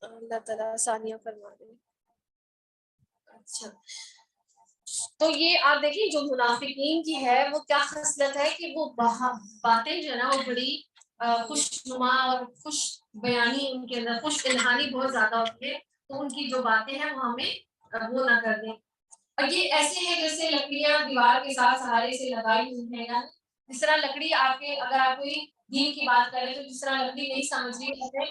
اللہ تعالیٰ آسانیاں فرما دے۔ اچھا، تو یہ آپ دیکھیں جو منافقین کی ہے وہ کیا خصلت ہے کہ وہ باتیں جو ہے نا وہ بڑی خوش نما اور خوش بیانی ان کے اندر، خوش الہانی بہت زیادہ ہوتی ہے، تو ان کی جو باتیں ہیں وہ ہمیں وہ نہ کر دیں۔ اور یہ ایسے ہیں جیسے لکڑیاں دیوار کے ساتھ سہارے سے لگائی ہوئی ہیں، یعنی جس طرح لکڑی آپ کے، اگر آپ کوئی دین کی بات کریں تو جس طرح لکڑی نہیں سمجھ رہی ہے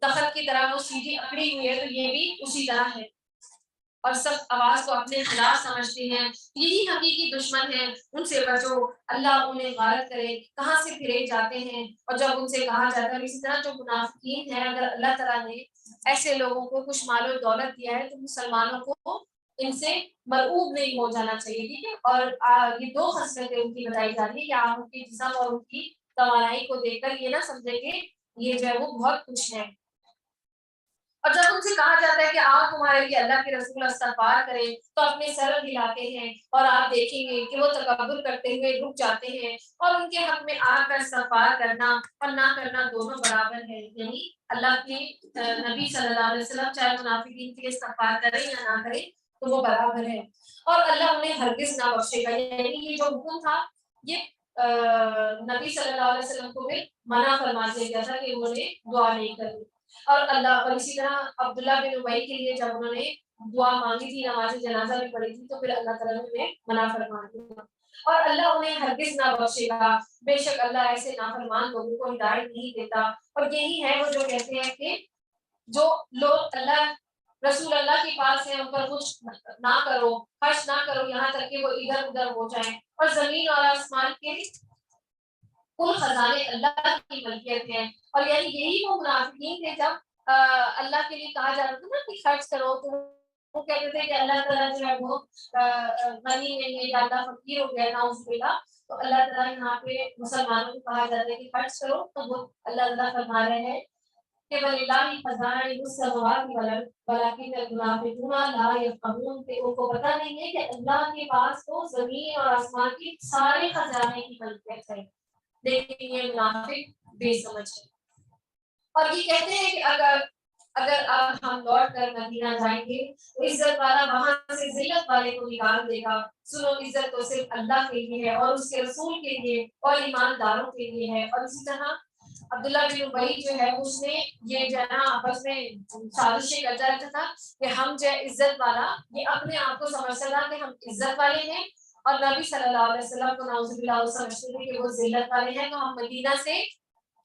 تخت کی طرح وہ سیدھی اکڑی ہوئی ہے، تو یہ بھی اسی طرح ہے اور سب آواز کو اپنے خلاف سمجھتے ہیں، یہی حقیقی دشمن ہیں، ان سے بچو، اللہ انہیں غارت کرے کہاں سے پھرے جاتے ہیں۔ اور جب ان سے کہا جاتا ہے اسی طرح جو منافقین ہیں، اگر اللہ تعالیٰ نے ایسے لوگوں کو کچھ مال و دولت دیا ہے تو مسلمانوں کو ان سے مرعوب نہیں ہو جانا چاہیے، ٹھیک ہے۔ اور یہ دو خصلتیں ان کی بتائی جا رہی ہے کہ آپ ان کے جسم اور ان کی توانائی کو دیکھ کر یہ نہ سمجھیں کہ یہ جو ہے وہ بہت کچھ ہے۔ اور جب ان سے کہا جاتا ہے کہ آپ تمہارے لیے اللہ کے رسول استغفار کریں تو اپنے سر ہلاتے ہیں، اور آپ دیکھیں گے کہ وہ تکبر کرتے ہوئے رک جاتے ہیں، اور ان کے حق میں آ کر استغفار کرنا اور نہ کرنا دونوں برابر ہے، یعنی اللہ کے نبی صلی اللہ علیہ وسلم چاہے منافقین کے لیے استغفار کریں یا نہ کریں تو وہ برابر ہے، اور اللہ انہیں ہرگز نہ بخشے گا۔ یعنی یہ جو حکم تھا یہ نبی صلی اللہ علیہ وسلم کو بھی منع فرما دیا گیا تھا کہ انہوں نے دعا نہیں کرنی۔ اور اللہ، اور اسی طرح عبداللہ بن ابی کے لیے جب انہوں نے دعا مانگی تھی، نماز جنازہ بھی پڑھی تھی، تو پھر اللہ تعالیٰ نے انہیں منع فرما دیا، اور اللہ انہیں ہرگز نہ بخشے گا، بے شک اللہ ایسے نافرمان لوگوں کو ہدایت نہیں دیتا۔ اور یہی ہے وہ جو کہتے ہیں کہ جو لوگ اللہ رسول اللہ کے پاس ہیں ان پر کچھ نہ کرو، خرچ نہ کرو یہاں تک کہ وہ ادھر ادھر ہو جائیں، اور زمین اور آسمان کے کل خزانے اللہ کی ملکیت ہیں۔ اور یعنی یہی وہ منافقین تھے جب اللہ کے لیے کہا جاتا تھا نا کہ خرچ کرو، تو وہ کہتے تھے کہ اللہ تعالیٰ جو ہے وہ غنی نہیں ہے یا اللہ فقیر ہو گیا، نعوذ باللہ۔ تو اللہ تعالیٰ یہاں پہ مسلمانوں کو کہا جاتا ہے کہ خرچ کرو، تو وہ اللہ تعالیٰ فرما رہے ہیں کہ وَلِلَّهِ خَزَائِنُ السَّمَاوَاتِ وَالْأَرْضِ وَلَٰكِنَّ الْمُنَافِقِينَ لَا يَفْقَهُونَ، کہ ان کو پتہ نہیں ہے کہ اللہ کے پاس تو زمین اور آسمان کی سارے خزانے کی ملکیت ہے، لیکن یہ منافق بے سمجھ ہے۔ اور یہ کہتے ہیں کہ اگر اب ہم لوٹ کر مدینہ جائیں گے تو عزت والا وہاں سے ذلت والے کو نکال دے گا۔ سنو، عزت تو صرف اللہ کے لیے ہے اور اس کے رسول کے لیے اور ایمانداروں کے لیے ہے۔ اور اسی طرح عبداللہ بن ابی جو ہے اس نے یہ جو ہے نا آپس میں سازشیں کرتا رہتا تھا کہ ہم جو ہے عزت والا، یہ اپنے آپ کو سمجھتا تھا کہ ہم عزت والے ہیں، اور نبی صلی اللہ علیہ وسلم کو نعوذ باللہ سمجھتے تھے کہ وہ ذلت والے ہیں، تو ہم مدینہ سے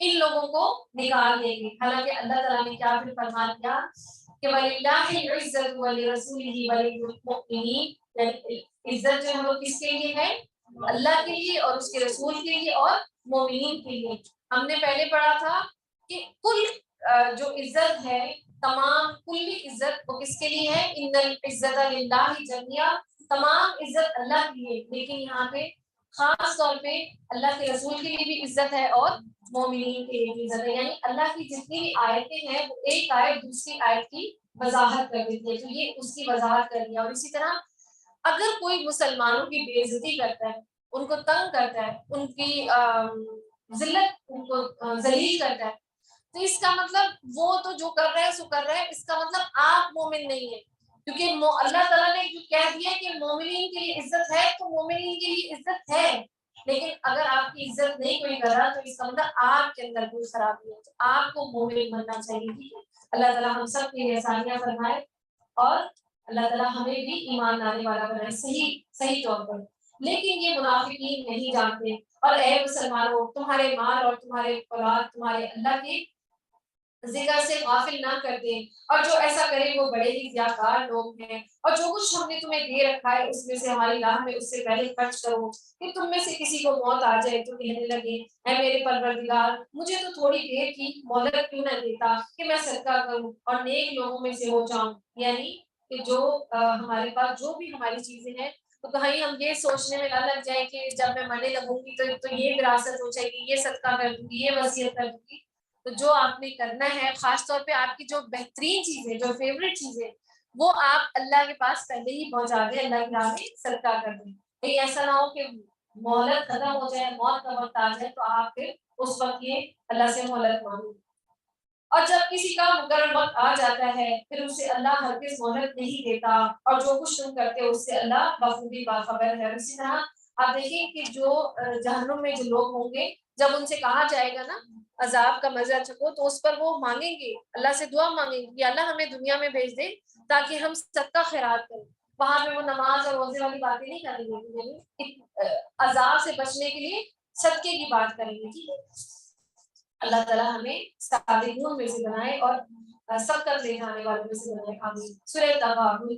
ان لوگوں کو نکال دیں گے۔ حالانکہ اللہ تعالیٰ نے کیا پھر فرما دیا کہ وَلِلَّهِ الْعِزَّةُ وَلِرَسُولِهِ وَلِلْمُؤْمِنِينَ، یعنی عزت جو ہے وہ کس کے لیے ہے؟ اللہ کے لیے اور اس کے رسول کے لیے اور مومنین کے لیے۔ ہم نے پہلے پڑھا تھا کہ کل جو عزت ہے، تمام کلی عزت وہ کس کے لیے ہے؟ ان العزت للہ جميعا، تمام عزت اللہ کے لیے، لیکن یہاں پہ خاص طور پہ اللہ کے رسول کے لیے بھی عزت ہے اور مومنین کے لیے بھی عزت ہے، یعنی اللہ کی جتنی بھی آیتیں ہیں وہ ایک آیت دوسری آیت کی وضاحت کر دیتی ہے، تو یہ اس کی وضاحت کر دیا۔ اور اسی طرح اگر کوئی مسلمانوں کی بے عزتی کرتا ہے، ان کو تنگ کرتا ہے، ان کی ذلت، ان کو ذلیل کرتا ہے، تو اس کا مطلب وہ تو جو کر رہا ہے سو کر رہا ہے، اس کا مطلب آپ مومن نہیں ہے، کیونکہ اللہ تعالیٰ نے جو کہہ دیا کہ مومنین کے لیے عزت ہے تو مومنین کے لیے عزت ہے، لیکن اگر آپ کی عزت نہیں کوئی کر رہا تو اس کا مطلب آپ کے اندر کوئی خرابی ہے، تو آپ کو مومن بننا چاہیے، ٹھیک ہے۔ اللہ تعالیٰ ہم سب کے لیے آسانیاں فرمائے، اور اللہ تعالیٰ ہمیں بھی ایمان لانے والا بنائے صحیح طور پر۔ لیکن یہ منافقین نہیں جانتے، اور اے مسلمانوں، تمہارے مال اور تمہارے اولاد تمہارے اللہ کے ذکر سے غافل نہ کر دیں، اور جو ایسا کرے وہ بڑے ہی ضیاءکار لوگ ہیں۔ اور جو کچھ ہم نے تمہیں دے رکھا ہے اس میں سے ہماری راہ میں اس سے پہلے خرچ کرو، کہ تم میں سے کسی کو موت آ جائے تو کہنے لگے اے میرے پروردگار، مجھے تو تھوڑی دیر کی مہلت کیوں نہ دیتا کہ میں صدقہ کروں اور نیک لوگوں میں سے ہو جاؤں۔ یعنی کہ جو ہمارے پاس جو بھی ہماری چیزیں ہیں، تو کہیں ہم یہ سوچنے میں نہ لگ جائیں کہ جب میں مرنے لگوں گی تو یہ وراثت ہو جائے گی، یہ صدقہ کر دوں گی، یہ وصیت کر دوں گی۔ تو جو آپ نے کرنا ہے، خاص طور پہ آپ کی جو بہترین چیزیں، جو فیوریٹ چیزیں، وہ آپ اللہ کے پاس پہلے ہی پہنچا دیں، اللہ کی راہ میں صدقہ کر دیں۔ کہیں ایسا نہ ہو کہ مہلت ختم ہو جائے، موت کا وقت آ جائے تو آپ پھر اس وقت یہ اللہ سے مہلت مانگیں۔ اور جب کسی کا مقرر وقت آ جاتا ہے پھر اسے اللہ ہرگز مہلت نہیں دیتا، اور جو کچھ تم کرتے ہو اس سے اللہ بخوبی باخبر ہے۔ اسی طرح آپ دیکھیں کہ جو جہنم میں جو لوگ ہوں گے، جب ان سے کہا جائے گا نا عذاب کا مزہ چکھو، تو اس پر وہ مانگیں گے، اللہ سے دعا مانگیں گے کہ اللہ ہمیں دنیا میں بھیج دے تاکہ ہم صدقہ خیرات کریں۔ وہاں پہ وہ نماز اور روزے والی باتیں نہیں کریں گے، یعنی عذاب سے بچنے کے لیے صدقے کی بات کریں گے، ٹھیک ہے۔ اللہ تعالیٰ ہمیں صادقین میں سے بنائے اور سب کر لے جانے والوں میں سے بنائے، آمین۔ سورہ تغابن،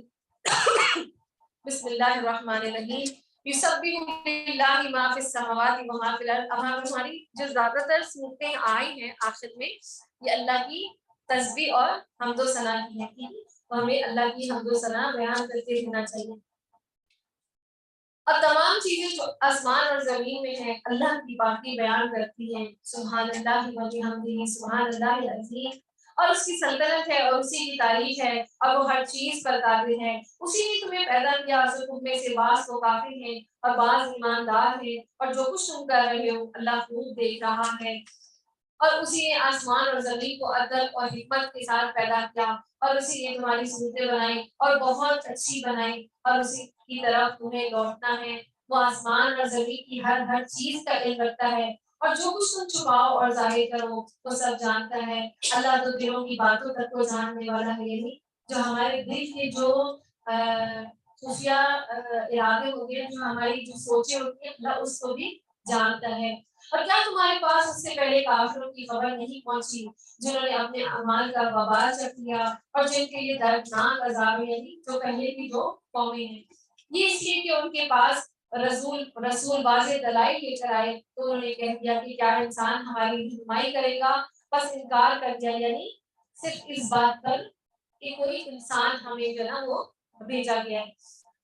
بسم اللہ الرحمن الرحیم۔ یسبح للہ ما فی السماوات و ما فی الارض۔ اب ہماری جو زیادہ تر صورتیں آئی ہیں آخر میں، یہ اللہ کی تسبیح اور حمد و ثنا کی ہیں، تو ہمیں اللہ کی حمد و ثنا بیان کرتے رہنا چاہیے۔ اور تمام چیزیں جو آسمان اور زمین میں ہیں اللہ کی پاکی بیان کرتی ہیں، سبحان اللہ و بحمدہ، سبحان اللہ العظیم۔ اور اس کی سلطنت ہے اور اسی کی تعریف ہے، اور وہ ہر چیز پر قادر ہے۔ اسی نے تمہیں پیدا کیا، جو تم میں سے بعض تو کافر ہیں اور بعض ایماندار ہیں، اور جو کچھ تم کر رہے ہو اللہ خوب دیکھ رہا ہے۔ اور اسی نے آسمان اور زمین کو عدل اور حکمت کے ساتھ پیدا کیا، اور اسی نے تمہاری صورتیں بنائی اور بہت اچھی بنائی، اور اسی کی طرف تمہیں لوٹنا ہے۔ وہ آسمان اور زمین کی ہر چیز کا علم رکھتا ہے، اور جو کچھ تم چھپاؤ اور ظاہر کرو وہ سب جانتا ہے۔ اللہ تو دلوں کی باتوں تک کو جاننے والا ہے، یعنی جو ہمارے دل کے جو خفیہ ارادے ہوتے ہیں، جو ہماری جو سوچیں ہوتی ہیں، اللہ اس کو بھی جانتا ہے۔ اور کیا تمہارے پاس اس سے پہلے کافروں کی خبر نہیں پہنچی، جنہوں نے اپنے اعمال کا وبال چکھ لیا، اور جن کے لیے دردناک عذاب ہے، یعنی جو پہلے کی جو قومیں ہیں۔ یہ اس لیے کہ ان کے پاس رسول واضح دلائل لے کر آئے، تو انہوں نے کہہ دیا کہ کیا انسان ہماری رہنمائی کرے گا، بس انکار کر دیا، یعنی صرف اس بات پر کہ کوئی انسان ہمیں جو ہے نا وہ بھیجا گیا ہے،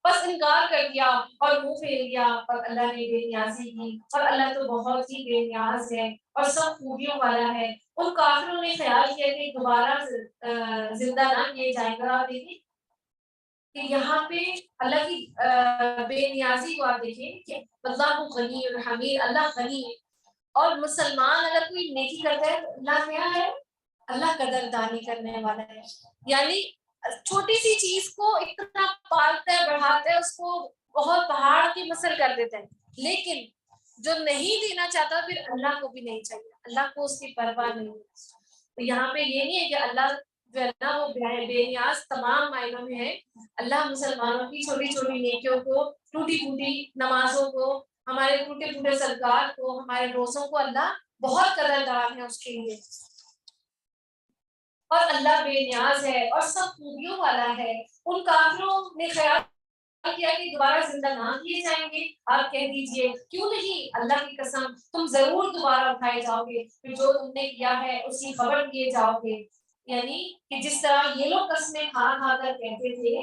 بس انکار کر دیا اور منہ پھیر لیا، اور اللہ نے بے نیازی کی، اور اللہ تو بہت ہی بے نیاز ہے اور سب خوبیوں والا ہے۔ ان کافروں نے خیال کیا کہ دوبارہ زندہ نہ کیے جائیں گے۔ آپ دیکھیں کہ یہاں پہ اللہ کی بے نیازی کو آپ دیکھیں کہ اللہ غنی الحمید، اللہ غنی ہے، اور مسلمان اگر کوئی نیکی کرتا ہے تو اللہ کیا ہے، اللہ قدردانی کرنے والا ہے، یعنی چھوٹی سی چیز کو اتنا پالتا ہے بڑھاتا ہے، اس کو بہت پہاڑ کی مثل کر دیتا ہے، لیکن جو نہیں دینا چاہتا پھر اللہ کو بھی نہیں چاہیے، اللہ کو اس کی پرواہ نہیں ہے۔ تو یہاں پہ یہ نہیں ہے کہ اللہ جو ہے نا وہ بے نیاز تمام معنوں میں ہے، اللہ مسلمانوں کی چھوٹی چھوٹی نیکیوں کو، ٹوٹی پھوٹی نمازوں کو، ہمارے ٹوٹے پھوٹے صدقات کو، ہمارے روزوں کو اللہ بہت قدردان ہے اس کے لیے، اور اللہ بے نیاز ہے اور سب خوبیوں والا ہے۔ ان کافروں نے خیال کیا کہ دوبارہ زندہ نہ کیے جائیں گے، آپ کہہ دیجئے کیوں نہیں، اللہ کی قسم تم ضرور دوبارہ اٹھائے جاؤ گے، پھر جو تم نے کیا ہے اس کی خبر دیے جاؤ گے، یعنی کہ جس طرح یہ لوگ قسمیں کھا کھا کر کہتے تھے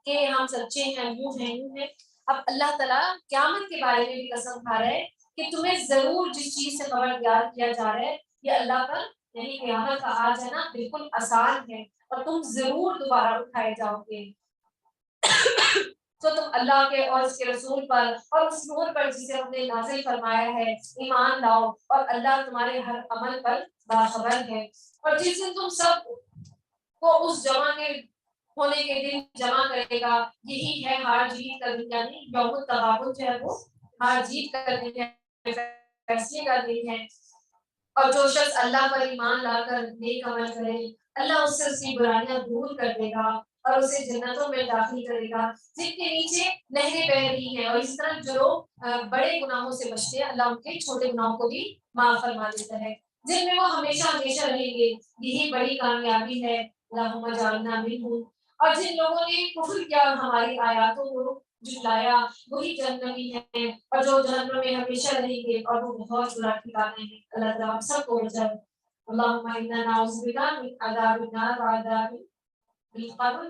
کہ ہم سچے ہیں، یوں ہیں یوں ہیں، اب اللہ تعالیٰ قیامت کے بارے میں بھی قسم کھا رہا ہے کہ تمہیں ضرور جس چیز سے خبردار کیا جا رہا ہے یہ اللہ پر، یعنی قیامت کا آ جانا بالکل آسان ہے، اور تم ضرور دوبارہ اٹھائے جاؤ گے۔ تو تم اللہ کے اور اس کے رسول پر اور اس نور پر جسے ہم نے نازل فرمایا ہے ایمان لاؤ، اور اللہ تمہارے ہر عمل پر باخبر ہے۔ اور جس دن تم سب کو اس جمع کے ہونے کے دن جمع کرے گا، یہی ہے ہار جیت کا دن، یعنی یوم التغابن جو ہے وہ ہار جیت کا دن ہے، فیصلے کا دن ہے۔ اور جو شخص اللہ پر ایمان لا کر نیک عمل کرے، اللہ اس سے اس کی برائیاں دور کر دے گا اور اسے جنتوں میں داخل کرے گا جن کے نیچے نہریں بہہ رہی ہیں۔ اور اس طرح جو لوگ بڑے گناہوں سے بچتے ہیں اللہ ان کے چھوٹے گناہوں کو بھی معاف فرما دیتا ہے، جن میں وہ ہمیشہ ہمیشہ رہیں گے، یہی بڑی کامیابی ہے، اللہم اجعلنا منہم۔ اور جن لوگوں نے کفر کیا اور ہماری آیاتوں کو جھٹلایا وہی جہنمی ہے، اور جو جہنم میں ہمیشہ رہیں گے، اور وہ بہت برا ٹھکانا ہے۔ اللہ تعالیٰ ہم سب کو بچائے۔ اللہم انا نعوذ بک من عذاب النار وعذاب القبر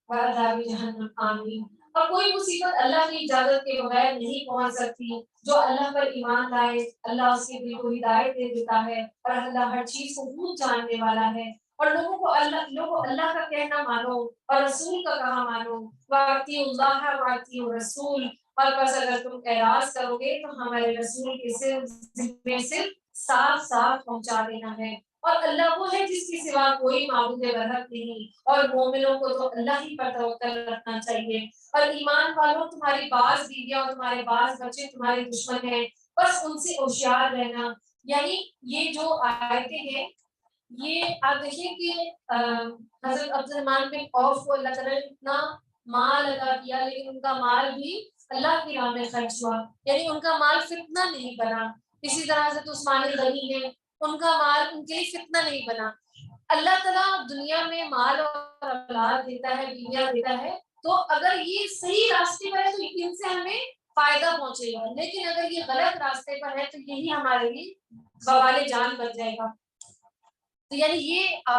وعذاب جہنم، آمین۔ اور کوئی مصیبت اللہ کی اجازت کے بغیر نہیں پہنچ سکتی، جو اللہ پر ایمان لائے اللہ اس کے دل کو ہدایت دے دیتا ہے، اور اللہ ہر چیز کو خوب جاننے والا ہے۔ اور لوگوں اللہ کا کہنا مانو اور رسول کا کہا مانو، واطیعوا اللہ واطیعوا الرسول۔ اور بس اگر تم اعراض کرو گے تو ہمارے رسول کے ذمے صرف صاف صاف پہنچا دینا ہے، اور اللہ وہ ہے جس کے سوا کوئی معبود برحق نہیں، اور مومنوں کو تو اللہ ہی پر توکل رکھنا چاہیے۔ اور ایمان والوں، تمہاری بعض بیویاں اور تمہارے بعض بچے تمہارے دشمن ہیں، بس ان سے ہوشیار رہنا۔ یعنی یہ جو آیتیں ہیں، یہ آپ دیکھیے کہ حضرت عبد الرحمن بن عوف کو اللہ تعالیٰ نے اتنا مال عطا کیا، لیکن ان کا مال بھی اللہ کی راہ میں خرچ ہوا، یعنی ان کا مال فتنہ نہیں بنا۔ اسی طرح حضرت عثمان غنی ہے، ان کا مال ان کے لیے فتنہ نہیں بنا۔ اللہ تعالیٰ دنیا میں مال اور اولاد دیتا ہے، بیویاں دیتا ہے، تو اگر یہ صحیح راستے پر ہے تو ان سے ہمیں فائدہ پہنچے گا، لیکن اگر یہ غلط راستے پر ہے تو یہی ہمارے لیے بوال جان بن جائے گا۔ تو یعنی یہ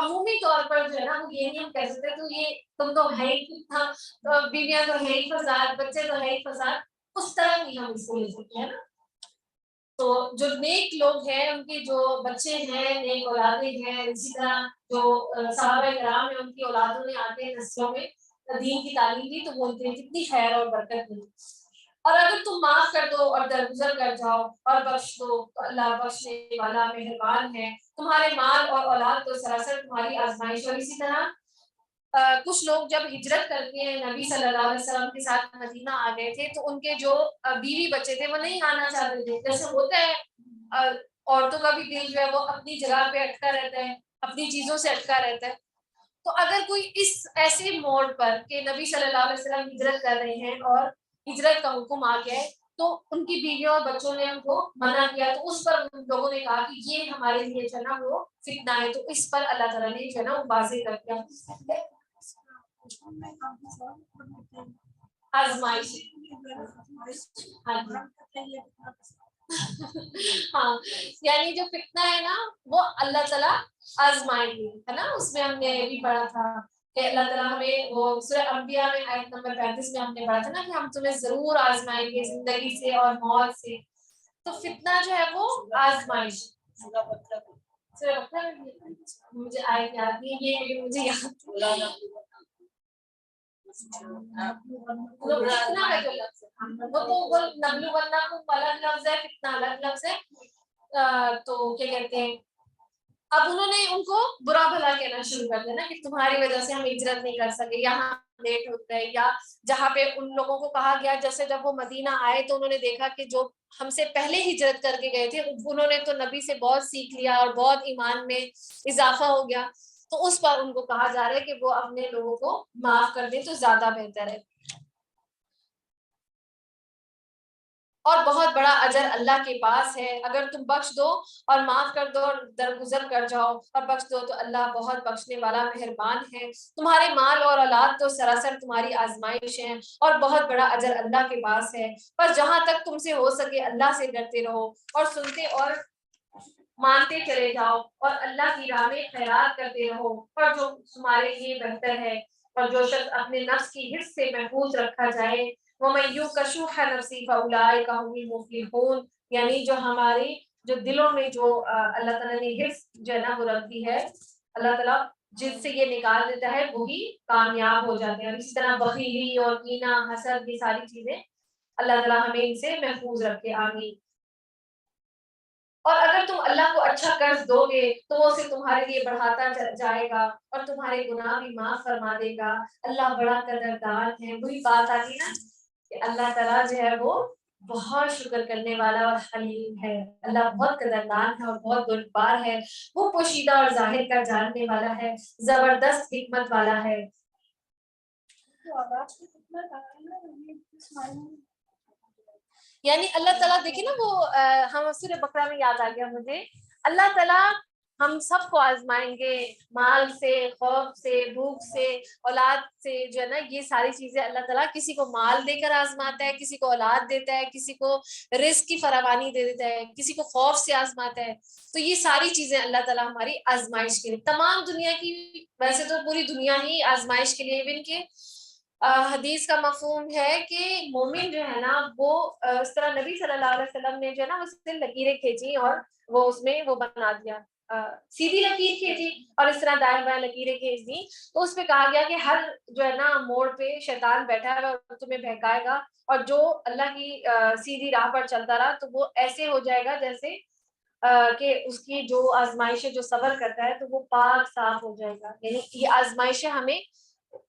عمومی طور پر جو ہے نا، وہ یہ نہیں ہم کہہ سکتے تو یہ تم تو ہے ہی فتنہ، بیویاں تو ہے ہی فساد، بچے تو ہے ہی فساد، اس طرح نہیں ہم اس کو لے سکتے ہیں نا۔ تو جو نیک لوگ ہیں ان کے جو بچے ہیں، نیک اولادیں ہیں، اسی طرح جو صحابہ کرام ہیں ان کی اولادوں نے آگے نسلوں میں دین کی تعلیم دی، تو وہ ان کے لیے کتنی خیر اور برکت ملی۔ اور اگر تم معاف کر دو اور درگزر کر جاؤ اور بخش دو تو اللہ بخشنے والا مہربان ہے۔ تمہارے مال اور اولاد تو سراسر تمہاری آزمائش۔ اور اسی طرح کچھ لوگ جب ہجرت کر کے نبی صلی اللہ علیہ وسلم کے ساتھ مدینہ آ گئے تھے، تو ان کے جو بیوی بچے تھے وہ نہیں آنا چاہتے تھے۔ جیسے ہوتا ہے عورتوں کا بھی دل جو ہے وہ اپنی جگہ پہ اٹکا رہتا ہے، اپنی چیزوں سے اٹکا رہتا ہے۔ تو اگر کوئی اس ایسے موڑ پر کہ نبی صلی اللہ علیہ وسلم ہجرت کر رہے ہیں اور ہجرت کا حکم آ گیا ہے، تو ان کی بیویوں اور بچوں نے ان کو منع کیا، تو اس پر ان لوگوں نے کہا کہ یہ ہمارے لیے جو ہے نا وہ فتنہ ہے، تو اس پر اللہ تعالیٰ نے جو ہے نا وہ واضح کر دیا آزمائش۔ ہاں، یعنی جو فتنہ ہے نا وہ اللہ تعالیٰ آزمائیں گے، ہے نا۔ اس میں ہم نے بھی پڑھا تھا کہ اللہ تعالیٰ ہمیں وہ سورہ انبیاء میں آیت نمبر 35 میں ہم نے پڑھا تھا نا کہ ہم تمہیں ضرور آزمائیں گے زندگی سے اور موت سے۔ تو فتنہ جو ہے وہ آزمائش۔ سورہ بقرہ میں مجھے آیت یاد نہیں ہے یہ، لیکن مجھے یاد وہ فتنہ کا جو لفظ ہے وہ تو وہ نبلونکم الگ لفظ ہے، فتنہ الگ لفظ ہے۔ تو کیا کہتے ہیں، اب انہوں نے ان کو برا بھلا کہنا شروع کر دیا نا کہ تمہاری وجہ سے ہم ہجرت نہیں کر سکے، یہاں لیٹ ہوتا ہے، یا جہاں پہ ان لوگوں کو کہا گیا، جیسے جب وہ مدینہ آئے تو انہوں نے دیکھا کہ جو ہم سے پہلے ہجرت کر کے گئے تھے انہوں نے تو نبی سے بہت سیکھ لیا اور بہت ایمان میں اضافہ ہو گیا، تو اس پر ان کو کہا جا رہا ہے کہ وہ اپنے لوگوں کو معاف کر دیں تو زیادہ بہتر ہے۔ اور بہت بڑا اجر اللہ کے پاس ہے اگر تم بخش دو اور معاف کر دو اور درگزر کر جاؤ اور بخش دو تو اللہ بہت بخشنے والا مہربان ہے۔ تمہارے مال اور اولاد تو سراسر تمہاری آزمائش ہیں اور بہت بڑا اجر اللہ کے پاس ہے، پر جہاں تک تم سے ہو سکے اللہ سے ڈرتے رہو اور سنتے اور مانتے چلے جاؤ اور اللہ کی راہ میں خیرات کرتے رہو، اور جو تمہارے لیے بہتر ہے۔ اور جو شخص اپنے نفس کی حفظ سے محفوظ رکھا جائے، وَمَن يُوقَ شُحَّ نَفْسِهِ فَأُولَٰئِكَ هُمُ الْمُفْلِحُونَ، یعنی جو ہماری جو دلوں میں جو اللہ تعالیٰ نے حفظ جو ہے نا وہ رکھ دی ہے، اللہ تعالیٰ جن سے یہ نکال دیتا ہے وہی کامیاب ہو جاتے ہیں۔ اور اسی طرح بخیلی اور کینہ، حسد، یہ ساری چیزیں اللہ تعالیٰ ہمیں ان سے محفوظ رکھے، آمین۔ اور اگر تم اللہ کو اچھا قرض دو گے تو وہ اسے تمہارے لیے بڑھاتا جائے گا اور تمہارے گناہ بھی معاف فرما دے گا، اللہ بڑا قدردان ہے۔ وہی بات آتی نا کہ اللہ تعالیٰ جو ہے وہ بہت شکر کرنے والا اور حلیم ہے، اللہ بہت قدردان ہے اور بہت بردبار ہے، وہ پوشیدہ اور ظاہر کا جاننے والا ہے، زبردست حکمت والا ہے۔ یعنی اللہ تعالیٰ دیکھیں نا وہ ہم سورہ بقرہ میں یاد آ گیا مجھے، اللہ تعالیٰ ہم سب کو آزمائیں گے، مال سے، خوف سے، بھوک سے، اولاد سے، جو ہے نا یہ ساری چیزیں اللہ تعالیٰ کسی کو مال دے کر آزماتا ہے، کسی کو اولاد دیتا ہے، کسی کو رزق کی فراوانی دے دیتا ہے، کسی کو خوف سے آزماتا ہے۔ تو یہ ساری چیزیں اللہ تعالیٰ ہماری آزمائش کے لیے، تمام دنیا کی، ویسے تو پوری دنیا ہی آزمائش کے لیے، ایون کہ حدیث کا مفہوم ہے کہ مومن جو ہے نا وہ اس طرح نبی صلی اللہ علیہ وسلم نے جو ہے نا اس سے لکیریں کھینچی اور وہ اس میں وہ بنا دیا، سیدھی لکیر کھینچی اور اس طرح دائیں بائیں لکیریں کھینچ دی، تو اس پہ کہا گیا کہ ہر جو ہے نا موڑ پہ شیطان بیٹھا ہے اور تمہیں بہکائے گا، اور جو اللہ کی سیدھی راہ پر چلتا رہا تو وہ ایسے ہو جائے گا جیسے کہ اس کی جو آزمائش جو صبر کرتا ہے تو وہ پاک صاف ہو جائے گا. یعنی یہ آزمائشیں ہمیں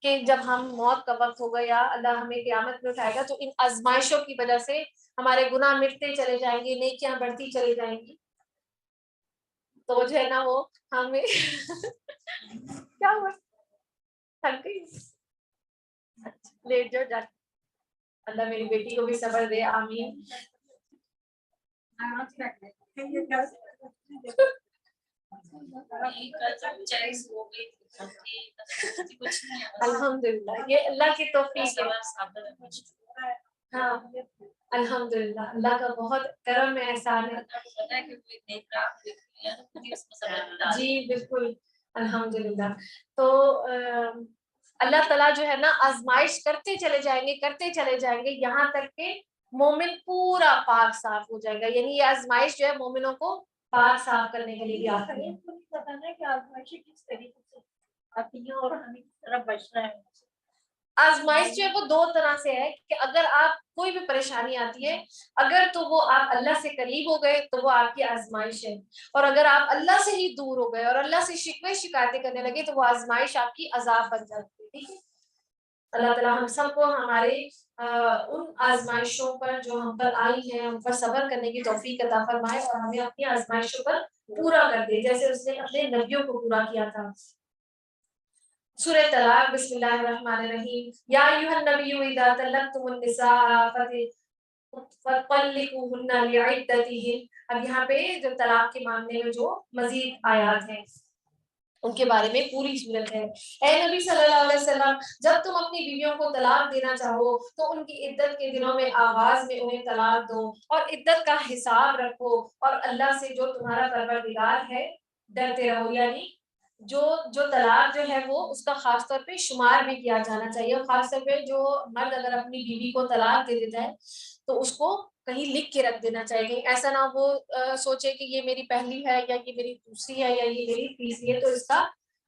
کہ جب ہم موت کا وقت ہوگا یا اللہ ہمیں قیامت میں اٹھائے گا تو ان آزمائشوں کی وجہ سے ہمارے گناہ مٹتے چلے جائیں گے, نیکیاں بڑھتی چلی جائیں گی. تو جو ہے نا وہ ہمیں کیا ہوا تھک گئی, لیٹ جو جا. اللہ میری بیٹی کو بھی صبر دے, آمین. الحمد للہ یہ اللہ کی توفیق ہے. ہاں الحمد للہ اللہ کا بہت کرم میں احسان ہے. جی بالکل الحمد للہ. تو اللہ تعالیٰ جو ہے نا آزمائش کرتے چلے جائیں گے یہاں تک کہ مومن پورا پاک صاف ہو جائے گا. یعنی یہ آزمائش جو ہے مومنوں کو پاک صاف کرنے کے لیے بھی آتی ہے. بتانا ہے کہ آزمائشیں کس طریقے سے آتی ہیں اور ہمیں کس طرح بچنا ہے. آزمائش جو ہے وہ دو طرح سے ہے کہ اگر آپ کوئی بھی پریشانی آتی ہے اگر تو وہ آپ اللہ سے قریب ہو گئے تو وہ آپ کی آزمائش ہے, اور اگر آپ اللہ سے ہی دور ہو گئے اور اللہ سے شکوے شکایتیں کرنے لگے تو وہ آزمائش آپ کی عذاب بن جاتی ہے. ٹھیک ہے, اللہ تعالیٰ ہم سب کو ہمارے ان آزمائشوں پر جو ہم پر آئی ہیں ان پر صبر کرنے کی توفیق عطا فرمائے اور ہمیں اپنی آزمائشوں پر پورا کر دے جیسے اس نے اپنے نبیوں کو پورا کیا تھا. سورہ طلاق بسم اللہ الرحمن الرحیم. یا ایھا النبی اذا طلقتم النساء فطلقوهن لعدتهن. اب یہاں پہ جو طلاق کے معاملے میں جو مزید آیات ہیں ان کے بارے میں پوری صورت ہے. اے نبی صلی اللہ علیہ وسلم جب تم اپنی بیویوں کو طلاق دینا چاہو تو ان کی عدت کے دنوں میں آغاز میں انہیں طلاق دو اور عدت کا حساب رکھو اور اللہ سے جو تمہارا پروردگار ہے ڈرتے رہو. یعنی جو طلاق جو ہے وہ اس کا خاص طور پہ شمار بھی کیا جانا چاہیے, اور خاص طور پہ جو مرد اگر اپنی بیوی کو طلاق دے دیتا ہے تو اس کو کہیں لکھ کے رکھ دینا چاہیے. کہیں ایسا نہ وہ سوچے کہ یہ میری پہلی ہے یا یہ میری دوسری ہے یا یہ میری تیسری ہے, تو اس کا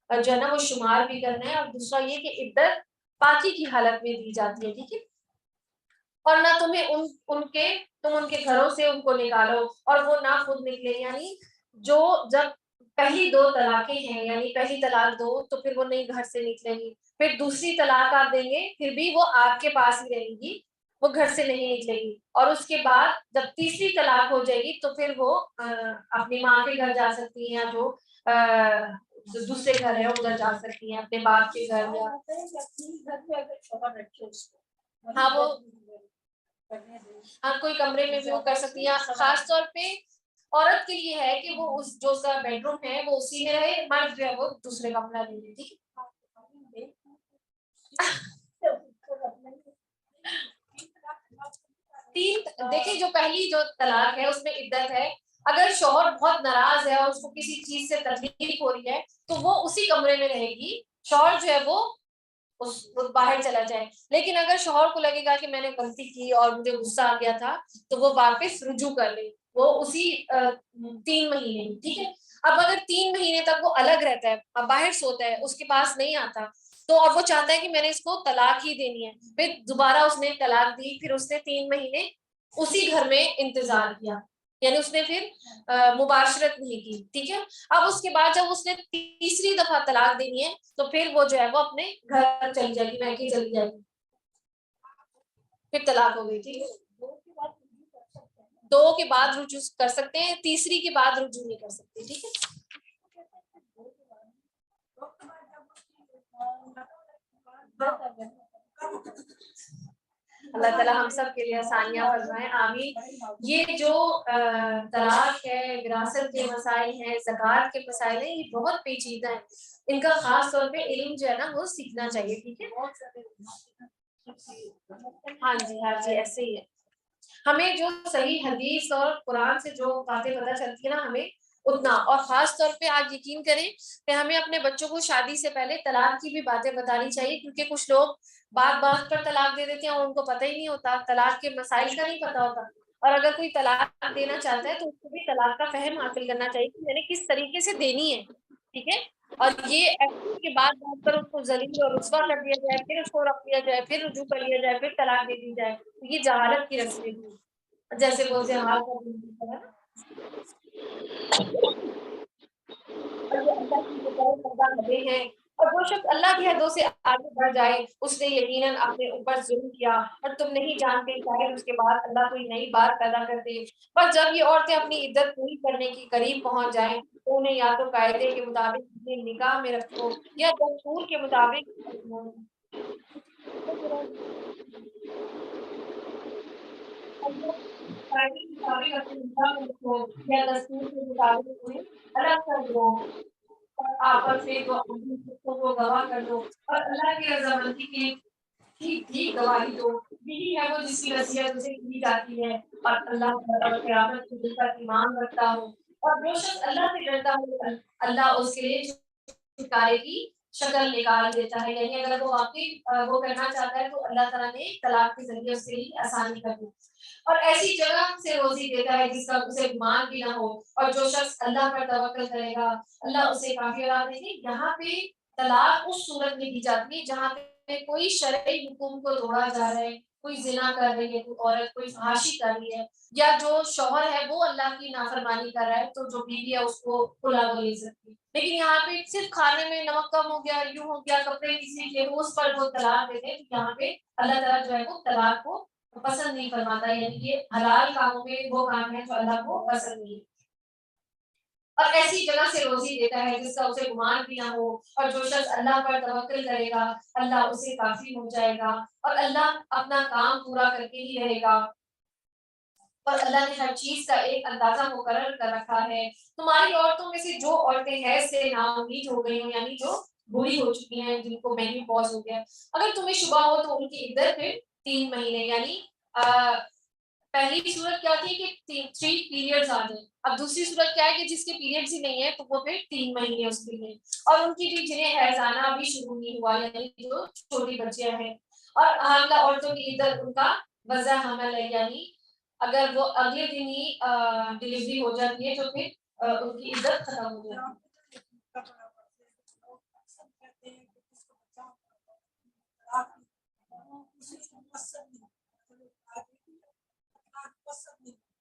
جو ہے نا وہ شمار بھی کرنا ہے. اور دوسرا یہ کہ عدت پاکی کی حالت میں دی جاتی ہے. ٹھیک ہے, اور نہ تمہیں تم ان کے گھروں سے ان کو نکالو اور وہ نہ خود نکلے. یعنی جو جب پہلی دو طلاقیں ہیں یعنی پہلی طلاق دو تو پھر وہ نہیں گھر سے نکلیں گی, پھر دوسری طلاق آپ دیں گے پھر بھی وہ آپ کے پاس ہی رہیں گی, وہ گھر سے نہیں نکلے گی. اور اس کے بعد جب تیسری طلاق ہو جائے گی تو پھر وہ اپنی ماں کے گھر جا سکتی ہیں یا جو دوسرے گھر ہے ادھر جا سکتی ہیں, اپنے باپ کے گھر یا ہاں وہ کوئی کمرے میں بھی وہ کر سکتی ہے. خاص طور پہ عورت کے لیے ہے کہ وہ اس جو اس کا بیڈ روم ہے وہ اسی میں رہے, مرد جو ہے وہ دوسرے کمرہ لے لے. ٹھیک ہے, دیکھیں جو پہلی جو طلاق ہے اس میں عدت ہے. اگر شوہر بہت ناراض ہے اور اس کو کسی چیز سے تکلیف ہو رہی ہے تو وہ اسی کمرے میں رہے گی, شوہر جو ہے وہ باہر چلا جائے. لیکن اگر شوہر کو لگے گا کہ میں نے غلطی کی اور مجھے غصہ آ گیا تھا تو وہ واپس رجوع کر لے, وہ اسی 3 مہینے. ٹھیک ہے, اب اگر 3 مہینے تک وہ الگ رہتا ہے, باہر سوتا ہے, اس کے پاس نہیں آتا تو اور وہ چاہتا ہے کہ میں نے اس کو طلاق ہی دینی ہے, پھر دوبارہ اس نے طلاق دی, پھر اس نے 3 مہینے اسی گھر میں انتظار کیا, یعنی اس نے پھر مباشرت نہیں کی. ٹھیک ہے, اب اس کے بعد جب اس نے تیسری دفعہ طلاق دینی ہے تو پھر وہ جو ہے وہ اپنے گھر چلی جائے گی, میکے چلی جائے گی, پھر طلاق ہو گئی. ٹھیک ہے, 2 کے بعد رجوع کر سکتے ہیں, تیسری کے بعد رجوع نہیں کر سکتے. ٹھیک ہے, اللہ تعالیٰ ہم سب کے لیے آسانیاں فرمائے, آمین. یہ جو طلاق ہے, وراثت کے مسائل ہیں, زکوٰۃ کے مسائل ہیں, یہ بہت پیچیدہ ہیں, ان کا خاص طور پہ علم جو ہے نا وہ سیکھنا چاہیے. ٹھیک ہے, ہاں جی ایسے ہی ہے. ہمیں جو صحیح حدیث اور قرآن سے جو باتیں پتہ چلتی ہیں نا ہمیں اتنا, اور خاص طور پہ آج یقین کریں کہ ہمیں اپنے بچوں کو شادی سے پہلے طلاق کی بھی باتیں بتانی چاہیے, کیونکہ کچھ لوگ بات پر طلاق دے دیتے ہیں اور ان کو پتہ ہی نہیں ہوتا, طلاق کے مسائل کا نہیں پتہ ہوتا. اور اگر کوئی طلاق دینا چاہتا ہے تو اس کو بھی طلاق کا فہم حاصل کرنا چاہیے کہ میں نے کس طریقے سے دینی ہے. ٹھیک ہے, اور یہ ایسے کے بعد پر اس کو ذلیل اور رسوا کر دیا جائے, پھر اس کو رکھ دیا جائے, پھر رجوع کر لیا جائے, پھر طلاق دے دی جائے, تو یہ جہالت کی رسمیں جیسے وہ زہار کا اور یہ اللہ کی مقرر کردہ حدیں ہیں، اور جو شخص اللہ کی حدوں سے آگے بڑھ جائے اس نے یقیناً اپنے اوپر ظلم کیا، اور تم نہیں جانتے شاید اس کے بعد اللہ کوئی نئی بات پیدا کر دے۔ پر جب یہ عورتیں اپنی عدت پوری کرنے کے قریب پہنچ جائیں تو انہیں یا تو قاعدے کے مطابق اپنی نکاح میں رکھو یا دستور کے مطابق قاعدے کے مطابق اپنی نکاح میں رکھو یا دستور کے مطابق انہیں الگ کر دو، اور آپس میں دو آدمی کو گواہ کر دو، اور اللہ کی رضامندی کی ٹھیک ٹھیک گواہی دو۔ یہی ہے وہ جس کی نصیحت اسے کی جاتی ہے، اور اللہ پر اور قیامت کے دن پر ایمان رکھتا ہو، اور جو شخص اللہ سے ڈرتا ہو اللہ اس کے لیے چھٹکارے کی شکل نکال دیتا ہے، یعنی اگر وہ واقعی وہ کرنا چاہتا ہے تو اللہ تعالیٰ نے طلاق کے ذریعے اس کے لیے آسانی کر دی، اور ایسی جگہ سے روزی دیتا ہے جس کا اسے گمان بھی نہ ہو، اور جو شخص اللہ پر توکل کرے گا اللہ اسے کافی اولاد دے گی۔ یہاں پہ طلاق اس صورت میں دی جاتی ہے جہاں پہ کوئی شرعی حکم کو توڑا جا رہا ہے، کوئی زنا کر رہی ہے کوئی عورت، کوئی فحاشی کر رہی ہے، یا جو شوہر ہے وہ اللہ کی نافرمانی کر رہا ہے تو جو بیوی ہے اس کو کھلا وہ لے سکتی ہے۔ لیکن یہاں پہ صرف کھانے میں نمک کم ہو گیا، یوں ہو گیا، کپڑے کسی کے اس پر وہ طلاق دیتے ہیں، یہاں پہ اللہ تعالیٰ جو ہے وہ طلاق کو پسند نہیں فرماتا، یعنی یہ حلال کاموں میں وہ کام ہے جو اللہ کو پسند نہیں ہے، اور ایسی جگہ سے روزی دیتا ہے جس کا اسے گمان بھی نہ ہو، اور جو شخص اللہ پر توکل کرے گا اللہ اسے کافی ہو جائے گا، اور اللہ اپنا کام پورا کر کے ہی رہے گا، اور اللہ نے ہر چیز کا ایک اندازہ مقرر کر رکھا ہے۔ تمہاری عورتوں میں سے جو عورتیں حیض سے نا امید ہو گئی ہوں، یعنی جو بوڑھی ہو چکی ہیں، جن کو مینوپاز ہو گیا، اگر تمہیں شبہ ہو تو ان کی عدت پھر 3 مہینے، یعنی پہلی صورت کیا تھی کہ 3 پیریڈز آ جائیں، اب دوسری صورت کیا ہے کہ جس کے پیریڈز ہی نہیں ہے تو وہ پھر 3 مہینے اس کے لیے، اور ان کی بھی جنہیں حیض آنا ابھی شروع نہیں ہوا، یعنی جو چھوٹی بچیاں ہیں، اور حاملہ عورتوں کی عدت ان کا وضع حمل ہے، یعنی اگر وہ اگلے دن ہی ڈلیوری ہو جاتی ہے تو پھر ان کی عدت ختم ہو جاتی ہے۔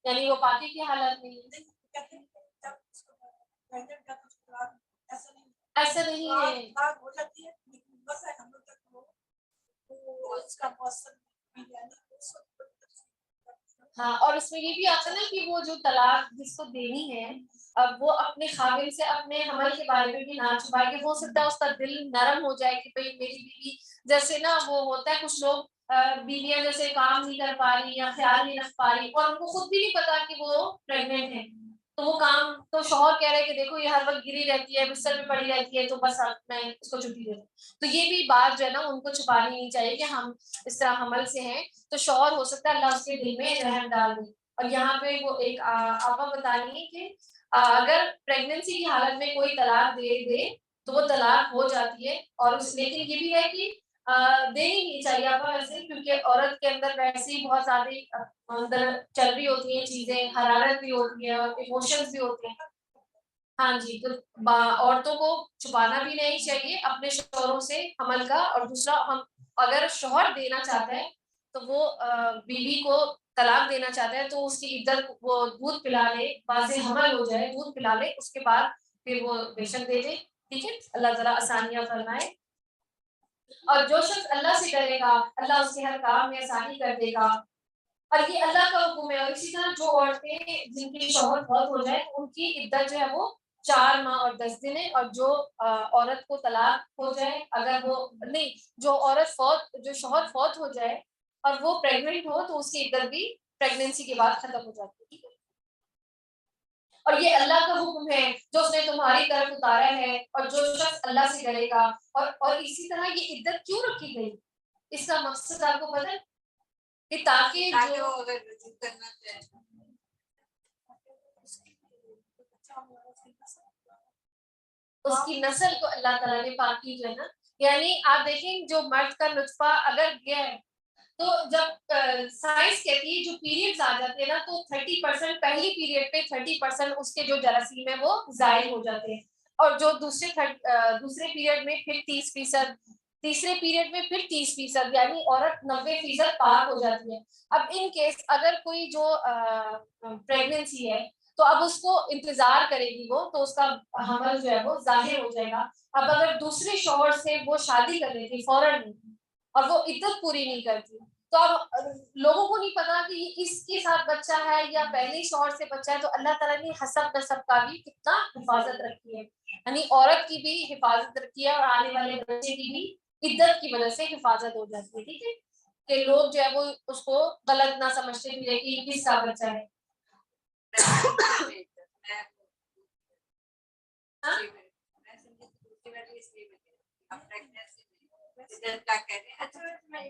یعنی وہ پاکی کی حالت میں ایسا نہیں ہے، ہاں، اور اس میں یہ بھی آتا ہے نا کہ وہ جو طلاق جس کو دینی ہے اب وہ اپنے خاوند سے اپنے حمل کے بارے میں بھی نہ چھپائے، کہ ہو سکتا ہے اس کا دل نرم ہو جائے کہ بھئی میری بیوی، جیسے نا وہ ہوتا ہے کچھ لوگ بیویاں جیسے کام نہیں کر پا رہی یا خیال نہیں رکھ پا رہی اور ان کو خود بھی نہیں پتا کہ وہ پریگنٹ ہے، تو وہ کام تو شوہر کہہ رہے کہ دیکھو یہ ہر وقت گری رہتی ہے بستر میں پڑی رہتی ہے تو بس اب میں اس کو چھٹی دے دوں، تو یہ بھی بات جو ہے نا ان کو چھپانی نہیں چاہیے کہ ہم اس طرح حمل سے ہیں، تو شوہر ہو سکتا ہے اللہ اس کے دل میں رحم ڈال دے، اور یہاں پہ وہ ایک آپا بتا رہی ہیں کہ اگر پریگننسی کی حالت میں کوئی طلاق دے دے تو وہ طلاق ہو جاتی ہے، اور لیکن یہ بھی ہے کہ دینی نہیں چاہیے آپ ویسے، کیونکہ عورت کے اندر ویسے ہی بہت زیادہ اندر چل رہی ہوتی ہیں چیزیں، حرارت بھی ہوتی ہے اور ایموشنز بھی ہوتے ہیں، ہاں جی، تو عورتوں کو چھپانا بھی نہیں چاہیے اپنے شوہروں سے حمل کا، اور دوسرا ہم اگر شوہر دینا چاہتا ہے تو وہ بیوی کو طلاق دینا چاہتا ہے تو اس کی عدت وہ دودھ پلا لے، واضح حمل ہو جائے دودھ پلا لے، اس کے بعد پھر وہ بے شک دے دے، ٹھیک ہے، اللہ تعالیٰ آسانیاں فرمائے، اور جو شخص اللہ سے ڈرے گا اللہ اس کے ہر کام میں آسانی کر دے گا، اور یہ اللہ کا حکم ہے، اور اسی طرح جو عورتیں جن کی شوہر فوت ہو جائے ان کی عدت جو ہے وہ 4 ماہ اور 10 دن ہے، اور جو عورت کو طلاق ہو جائے اگر وہ نہیں، جو عورت جو شوہر فوت ہو جائے اور وہ پریگننٹ ہو تو اس کی عدت بھی پریگننسی کے بعد ختم ہو جاتی ہے، ٹھیک ہے، اور یہ اللہ کا حکم ہے جو اس نے تمہاری طرف اتارا ہے، اور جو شخص اللہ سے ڈرے گا، اور اسی طرح یہ عدت کیوں رکھی گئی، اس کا مقصد آپ کو پتہ ہے کہ تاکہ جو اس کی نسل کو اللہ تعالیٰ نے پاکی جو ہے نا، یعنی آپ دیکھیں جو مرد کا نطفہ اگر گیا ہے تو جب سائنس کہتی ہے جو پیریڈز آ جاتے ہیں نا تو 30% پہلی پیریڈ پہ 30% اس کے جو جراثیم ہے وہ ظاہر ہو جاتے ہیں، اور جو دوسرے پیریڈ میں پھر 30%، تیسرے پیریڈ میں پھر 30%، یعنی عورت 90% پاک ہو جاتی ہے۔ اب ان کیس اگر کوئی جو پریگننسی ہے تو اب اس کو انتظار کرے گی وہ، تو اس کا حمل جو ہے وہ ظاہر ہو جائے گا. اب اگر دوسرے شوہر سے وہ شادی کر لیتی فوراً اور وہ عدت پوری نہیں کرتی، تو اب لوگوں کو نہیں پتا کہ یہ اس کے ساتھ بچہ ہے یا پہلے شوہر سے بچہ ہے. تو اللہ تعالیٰ نے حسب نسب کا بھی کتنا حفاظت رکھی ہے، یعنی عورت کی بھی حفاظت رکھی ہے اور آنے والے بچے کی بھی عدت کی وجہ سے حفاظت ہو جاتی ہے. ٹھیک ہے کہ لوگ جو ہے وہ اس کو غلط نہ سمجھتے پھرے کہ کس کا بچہ ہے.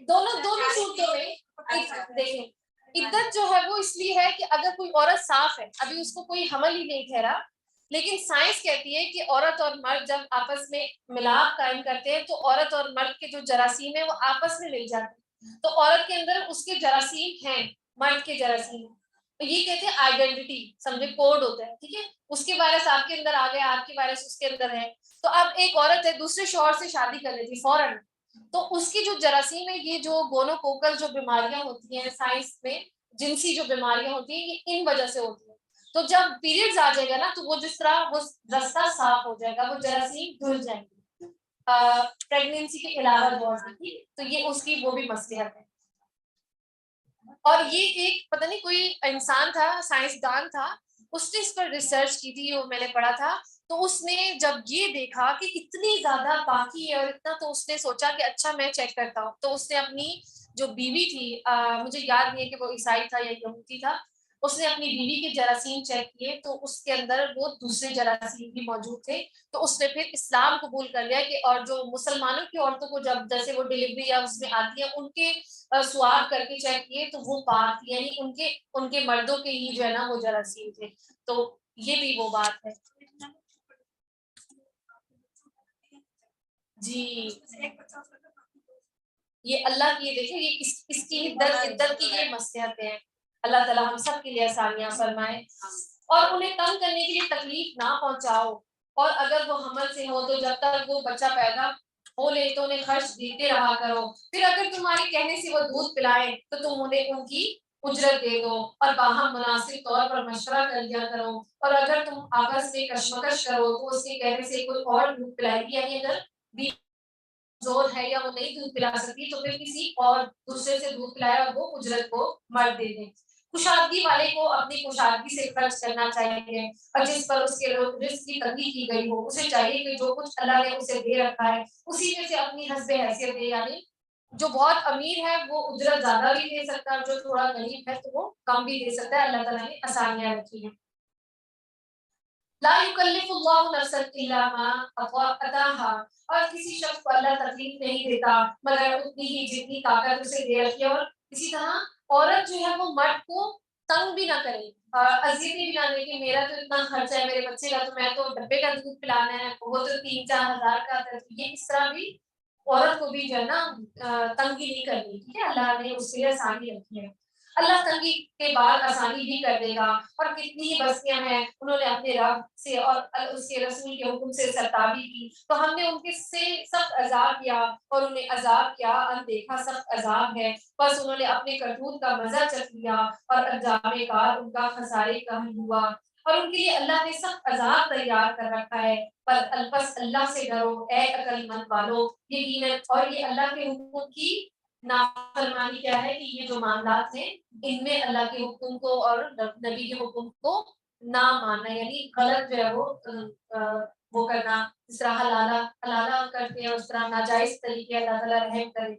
دونوں صورتوں میں دیکھیں عدت جو ہے وہ اس لیے ہے کہ اگر کوئی عورت صاف ہے، ابھی اس کو کوئی حمل ہی نہیں ٹھہرا، لیکن سائنس کہتی ہے کہ عورت اور مرد جب آپس میں ملاپ قائم کرتے ہیں تو عورت اور مرد کے جو جراثیم ہیں وہ آپس میں مل جاتے ہیں. تو عورت کے اندر اس کے جراثیم ہیں، مرد کے جراثیم. تو یہ کہتے ہیں آئیڈینٹی، سمجھے کوڈ ہوتا ہے. ٹھیک ہے، اس کے وائرس آپ کے اندر آ گیا، آپ کے وائرس اس کے اندر ہے. تو اب ایک عورت ہے دوسرے شوہر سے شادی کر لیتی فوراً، تو اس کی جو جراثیم ہے، یہ جو گونوکوکل جو بیماریاں ہوتی ہیں سائنس میں، جنسی جو بیماریاں ہوتی ہیں، یہ ان وجہ سے ہوتی ہیں. تو جب پیریڈز آ جائے گا نا، تو وہ جس طرح وہ رستہ صاف ہو جائے گا، وہ جراثیم دھل جائیں گے پریگنینسی کے علاوہ بہت کی. تو یہ اس کی وہ بھی مصلحت ہے. اور یہ ایک پتہ نہیں کوئی انسان تھا، سائنسدان تھا، اس نے اس پر ریسرچ کی تھی، وہ میں نے پڑھا تھا. تو اس نے جب یہ دیکھا کہ اتنی زیادہ باقی ہے اور اتنا، تو اس نے سوچا کہ اچھا میں چیک کرتا ہوں. تو اس نے اپنی جو بیوی تھی، مجھے یاد نہیں ہے کہ وہ عیسائی تھا یا یہودی تھا، اس نے اپنی بیوی کے جراثیم چیک کیے تو اس کے اندر وہ دوسرے جراثیم بھی موجود تھے. تو اس نے پھر اسلام قبول کر لیا کہ، اور جو مسلمانوں کی عورتوں کو جب جیسے وہ ڈلیوری یا اس میں آتی ہے، ان کے سواب کر کے چیک کیے تو وہ پاک تھی، یعنی ان کے مردوں کے ہی جو ہے نا وہ جراثیم تھے. تو یہ بھی وہ بات ہے. جی یہ اللہ کی دیکھیں، یہ اس کی عدت کی یہ مصلحتیں ہیں. اللہ تعالیٰ ہم سب کے لیے آسانیاں فرمائے. اور انہیں تنگ کرنے کے لیے تکلیف نہ پہنچاؤ، اور اگر وہ حمل سے ہو تو جب تک وہ بچہ پیدا ہو لے تو انہیں خرچ دیتے رہا کرو. پھر اگر تمہارے کہنے سے وہ دودھ پلائیں تو تم انہیں ان کی اجرت دے دو، اور باہم مناسب طور پر مشورہ کر لیا کرو. اور اگر تم آپس میں کشمکش کرو تو اس کے کہنے سے کوئی اور دودھ پلائے گی، یعنی اگر زور ہے یا وہ نہیں دودھ پلا سکتی تو پھر کسی اور دوسرے سے دودھ پلائے اور وہ اجرت کو مرد دے دیں. کشادگی والے کو اپنی کشادگی سے خرچ کرنا چاہیے، اور جس پر اس کے رزق کی تنگی کی گئی ہو اسے چاہیے کہ جو کچھ اللہ نے اسے دے رکھا ہے اسی میں سے اپنی حسب حیثیت دے. یعنی جو بہت امیر ہے وہ اجرت زیادہ بھی دے سکتا ہے، اور جو تھوڑا غریب ہے تو وہ کم بھی دے سکتا ہے. اللہ تعالیٰ نے آسانیاں رکھی ہیں. لا یکلف اللہ نفسا الا ما اتاها، اور کسی شخص کو اللہ تکلیف نہیں دیتا مگر اتنی ہی جتنی طاقت اسے دے رکھی ہے. اور اسی طرح عورت جو ہے وہ مرد کو تنگ بھی نہ کرے، اذیتیں بھی نہ دے کہ میرا تو اتنا خرچہ ہے میرے بچے کا، تو میں تو ڈبے کا دودھ پلانا ہے، وہ تو 3-4 ہزار کا آتا ہے. تو یہ اس طرح بھی عورت کو بھی جو ہے نا تنگی نہیں کرنی. ٹھیک ہے، اللہ نے اس کے لیے آسانی رکھی ہے. اللہ تنگی کے بعد آسانی بھی کر دے گا. اور کتنی ہی بستیاں ہیں انہوں نے اپنے رب سے اور اس کے رسول کے حکم سے سرتابی کی، تو ہم نے ان کے سے سخت عذاب کیا اور انہیں عذاب کیا اندیکھا سخت عذاب ہے. بس انہوں نے اپنے کرتوت کا مزہ چکھ لیا اور انجام کار ان کا خسارے کا ہی ہوا. اور ان کے لیے اللہ نے سخت عذاب تیار کر رکھا ہے. پر البس اللہ سے ڈرو اے عقل مند والو، یقیناً اور یہ اللہ کے حکم کی نافرمانی کیا ہے کہ یہ جو معاملات ہیں ان میں اللہ کے حکم کو اور نبی کے حکم کو نہ ماننا، یعنی غلط جو ہے وہ کرنا، اس طرح حلالہ کرتے ہیں اس طرح ناجائز طریقے اللہ تعالیٰ رحم کرے.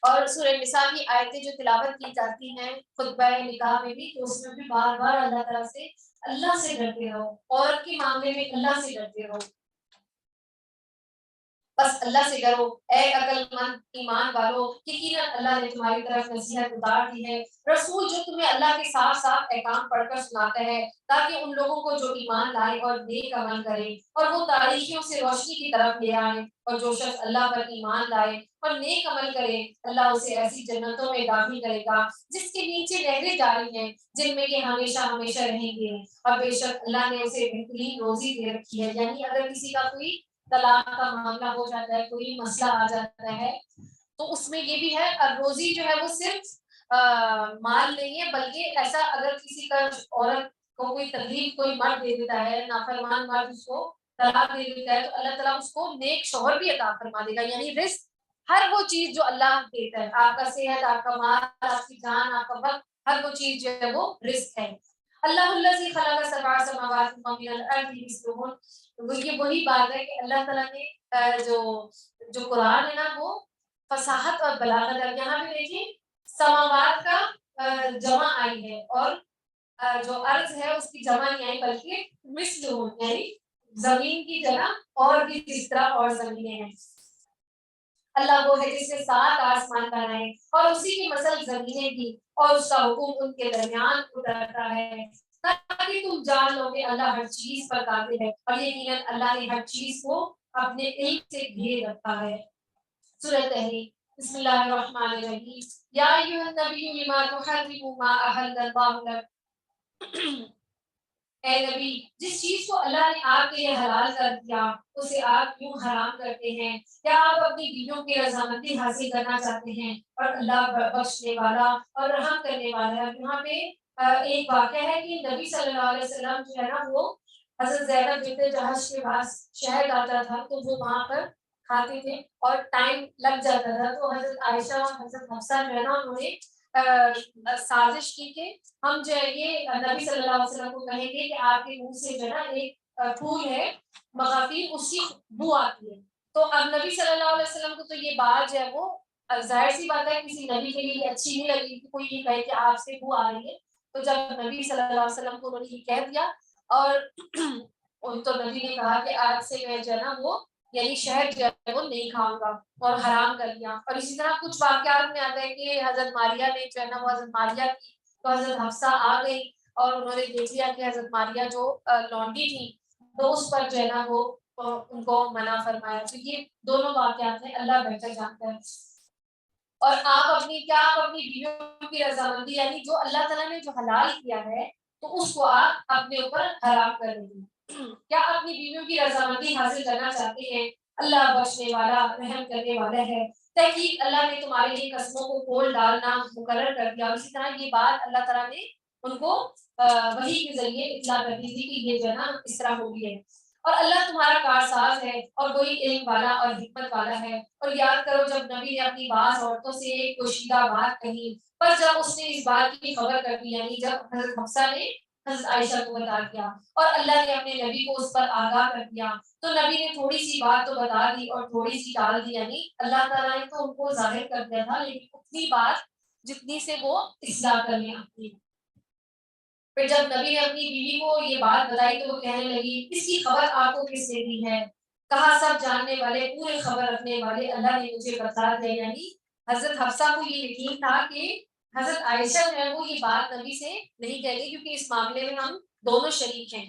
اور سورہ نساء کی آیتیں جو تلاوت کی جاتی ہیں خطبہ نکاح میں بھی، تو اس میں بھی بار بار اللہ تعالیٰ سے اللہ سے ڈرتے رہو، عورت کے معاملے میں اللہ سے ڈرتے رہو. بس اللہ سے ڈرو اے عقل مند ایمان والو، یقیناً اللہ نے تمہاری طرف نصیحت اتار دی ہے. رسول جو تمہیں اللہ کے صاف صاف احکام پڑھ کر سناتا ہے تاکہ ان لوگوں کو جو ایمان لائے اور نیک عمل کرے اور وہ تاریکیوں سے روشنی کی طرف لے آئے. اور جو شخص اللہ پر ایمان لائے اور نیک عمل کرے اللہ اسے ایسی جنتوں میں داخل کرے گا جس کے نیچے نہریں جاری ہیں جن میں یہ ہمیشہ ہمیشہ رہیں گے. اور بے شک اللہ نے اسے بہترین روزی دے رکھی ہے. یعنی اگر کسی کا کوئی طلاق کا معاملہ ہو جاتا ہے، کوئی مسئلہ آ جاتا ہے، تو اس میں یہ بھی ہے روزی جو ہے وہ صرف مال نہیں ہے، بلکہ ایسا اگر کسی کا عورت کو کوئی تکلیف کوئی مرد دے دیتا ہے، نافرمان مرد اس کو طلاق دے دیتا ہے، تو اللہ تعالیٰ اس کو نیک شوہر بھی عطا فرما دے گا. یعنی رزق ہر وہ چیز جو اللہ دیتا ہے، آپ کا صحت، آپ کا مال، آپ کی جان، آپ کا وقت، ہر وہ چیز جو ہے وہ رزق ہے. اللہ الذی خلق سبع سماوات ومن الارض مثلهن، یہ وہی بات ہے کہ اللہ تعالیٰ نے جو قرآن ہے نا وہ فصاحت اور بلاغت ہے. یہاں پہ دیکھیں سماوات کا جمع آئی ہے اور جو ارض ہے اس کی جمع نہیں آئی بلکہ مثل یعنی زمین کی جگہ اور بھی جس طرح اور زمینیں ہیں. اللہ وہ ہے جس نے 7 آسمان بنائے اور اسی کی مثل زمینیں دی اور اس کا حکم ان کے درمیان اترتا ہے تاکہ تم جان لو کہ اللہ ہر چیز پر قادر ہے اور یقیناً اللہ نے ہر چیز کو اپنے علم سے گھیر رکھا ہے. سورۃ تحریم. بسم اللہ الرحمن الرحیم. یا ایھا النبی لما تحرم ما احل اللہ لک. اے نبی جس چیز کو اللہ نے آپ کے لیے حلال کر دیا اسے آپ کیوں حرام کرتے ہیں؟ کیا آپ اپنی بیویوں کی رضامندی حاصل کرنا چاہتے ہیں؟ اور اللہ بخشنے والا اور رحم کرنے والا ہے. یہاں پہ ایک واقعہ ہے کہ نبی صلی اللہ علیہ وسلم جو ہے نا وہ حضرت زینب بنت جہش کے پاس شہد آتا تھا تو وہ وہاں پر کھاتے تھے اور ٹائم لگ جاتا تھا. تو حضرت عائشہ اور حضرت حفصہ جو ہے نا انہوں نے سازش کی کہ ہم جو ہے یہ نبی صلی اللہ علیہ وسلم کو کہیں گے کہ آپ کے منہ سے جو ہے نا ایک پھول ہے مغافیر اس کی بو آتی ہے. تو اب نبی صلی اللہ علیہ وسلم کو تو یہ بات جو ہے وہ ظاہر سی بات ہے کسی نبی کے لیے اچھی نہیں لگی کہ کوئی یہ کہے کہ آپ سے بو آ رہی ہے. تو جب نبی صلی اللہ علیہ وسلم کو انہوں نے یہ کہہ دیا اور تو نبی نے کہا کہ آج سے میں جو ہے نا وہ یعنی شہد جو ہے وہ نہیں کھاؤں گا اور حرام کر دیا. اور اسی طرح کچھ واقعات میں آتا ہے کہ حضرت ماریہ نے جو ہے نا وہ حضرت ماریہ کی تو حضرت حفصہ آ گئی اور انہوں نے دیکھ لیا کہ حضرت ماریہ جو لونڈی تھی تو اس پر جو ہے نا وہ ان کو منع فرمایا. تو یہ دونوں واقعات ہیں اللہ بہتر جانتا ہے. اور آپ اپنی بیویوں کی رضامندی یعنی جو اللہ تعالیٰ نے جو حلال کیا ہے تو اس کو آپ اپنے اوپر حرام کر دیں گے. کیا اپنی بیویوں کی رضامندی حاصل کرنا چاہتے ہیں؟ اللہ بخشنے والا رحم کرنے والا ہے. تحقیق اللہ نے تمہارے لیے قسموں کو کھول ڈالنا مقرر کر دیا. اور اسی طرح یہ بات اللہ تعالیٰ نے ان کو وحی کے ذریعے اطلاع کر دی تھی کہ یہ جو ہے نا اس طرح ہوگی ہے. اور اللہ تمہارا کارساز ہے اور وہی علم والا اور حکمت والا ہے. اور یاد کرو جب نبی نے اپنی بعض عورتوں سے ایک پوشیدہ بات کہی پر جب اس نے اس بات کی خبر کر دی یعنی جب حضرت حفصہ نے حضرت عائشہ کو بتا دیا اور اللہ نے اپنے نبی کو اس پر آگاہ کر دیا تو نبی نے تھوڑی سی بات تو بتا دی اور تھوڑی سی ٹال دی. یعنی اللہ تعالیٰ نے تو ان کو ظاہر کر دیا تھا لیکن اتنی بات جتنی سے وہ اصلاح کرنے آتی. پھر جب نبی نے اپنی بیوی کو یہ بات بتائی تو وہ کہنے لگی اس کی خبر آپ کو کس نے دی ہے؟ کہا سب جاننے والے پورے خبر رکھنے والے اللہ نے مجھے بتا دیا. یعنی حضرت حفصہ کو یہ یقین تھا کہ حضرت عائشہ جو ہے وہ یہ بات نبی سے نہیں کہے گی کیونکہ اس معاملے میں ہم دونوں شریک ہیں.